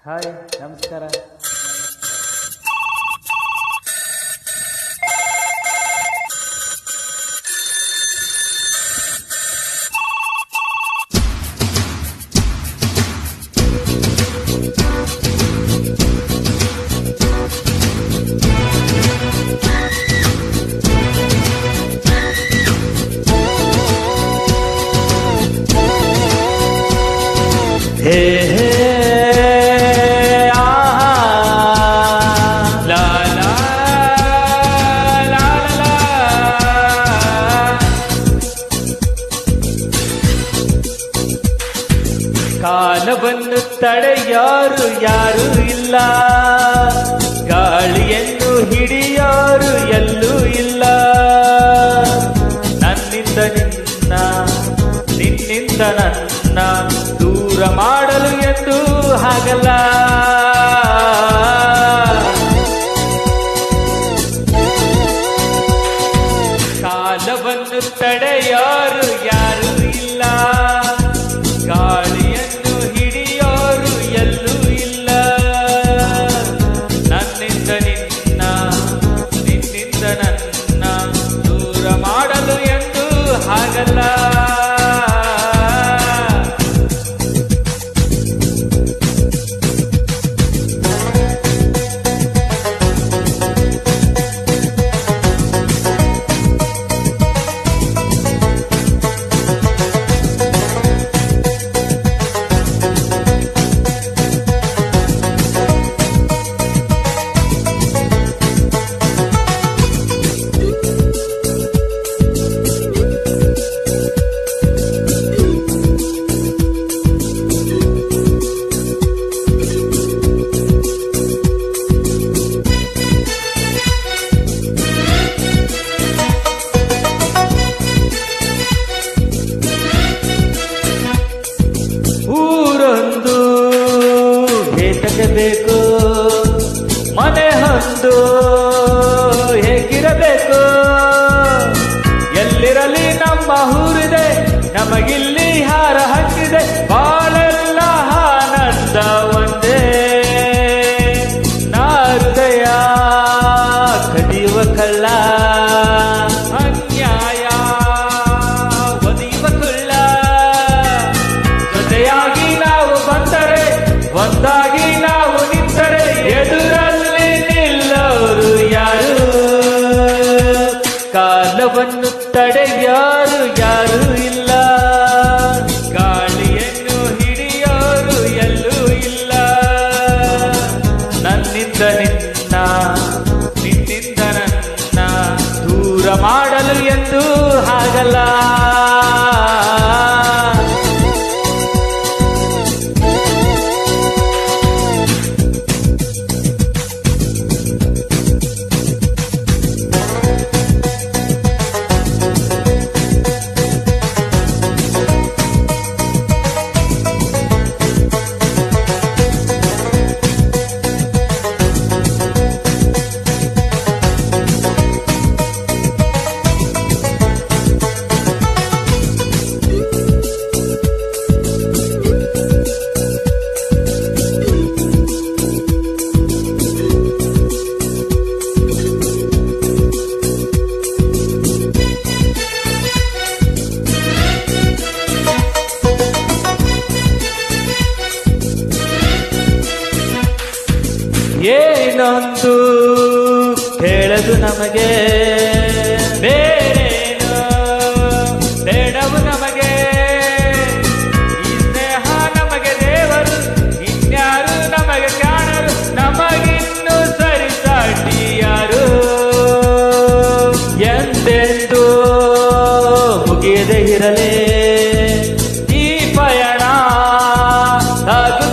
Hi ನಮಸ್ಕಾರ. ಹೇ ಹೇ ಕಾಲವನ್ನು ತಡೆಯಾರು ಯಾರು ಇಲ್ಲ, ಗಾಳಿಯನ್ನು ಹಿಡಿಯಾರು ಎಲ್ಲೂ ಇಲ್ಲ. ನನ್ನಿಂದ ನಿನ್ನ, ನಿನ್ನಿಂದ ನನ್ನ ದೂರ ಮಾಡಲು ಎಂದು ಹಾಗಲ್ಲ. ಕಾಲವನ್ನು ತಡೆಯಾರು ಯಾರು ಇಲ್ಲ, ಗಾಳಿಯನ್ನು ಹಿಡಿಯೋರು ಎಲ್ಲೂ ಇಲ್ಲ. ನನ್ನಿಂದ ನಿನ್ನ, ನಿನ್ನಿಂದ ನನ್ನ ದೂರ ಮಾಡಲು ಎಂದು ಹಾಗಲ್ಲ. ಊರೊಂದು ಹೇಗಿರಬೇಕು, ಮನೆ ಹೊಂದು ಹೇಗಿರಬೇಕು. ಎಲ್ಲಿರಲಿ ನಮ್ಮ ಊರಿದೆ, ನಮಗಿಲ್ಲಿ ಹಾರ ಹಕ್ಕಿದೆ. ಬಾಳೆಲ್ಲ ಆನಂದ ಒಂದೇ, ನಾ ಹೃದಯ ಕದಿಯುವ ಕಳ್ಳ, ಅನ್ಯಾಯ ಒದಿಯುವ ಕುಳ್ಳ. ಜೊತೆಯಾಗಿ ನಾವು ಬಂದರೆ, ಒಂದಾಗಿ ನಾವು ನಿಂತರೆ, ಎದುರಲ್ಲಿ ನಿಲ್ಲೋರು ಯಾರು? ಕಾಲವನ್ನು ತಡೆಯಾರು ಯಾರು ಇಲ್ಲ, ಗಾಳಿಯನ್ನು ಹಿಡಿಯೋರು ಎಲ್ಲೂ ಇಲ್ಲ. ನನ್ನಿಂದ ನಿನ್ನ, ನಿನ್ನಿಂದ ನನ್ನ ದೂರ ಮಾಡಲು ಎಂದು ಹಾಗಲ್ಲ. ಏನೊಂದು ಹೇಳದು ನಮಗೆ, ಬೇರೇನು ಬೇಡವು ನಮಗೆ. ಈ ಸ್ನೇಹ ನಮಗೆ ದೇವರು, ಇನ್ಯಾರು ನಮಗೆ ಕಾಣರು. ನಮಗಿನ್ನು ಸರಿಸಾಟಿ ಯಾರು? ಎಂದೆಂದು ಮುಗಿಯದೆ ಇರಲೇ ಈ ಪಯಣ ಸಾಗು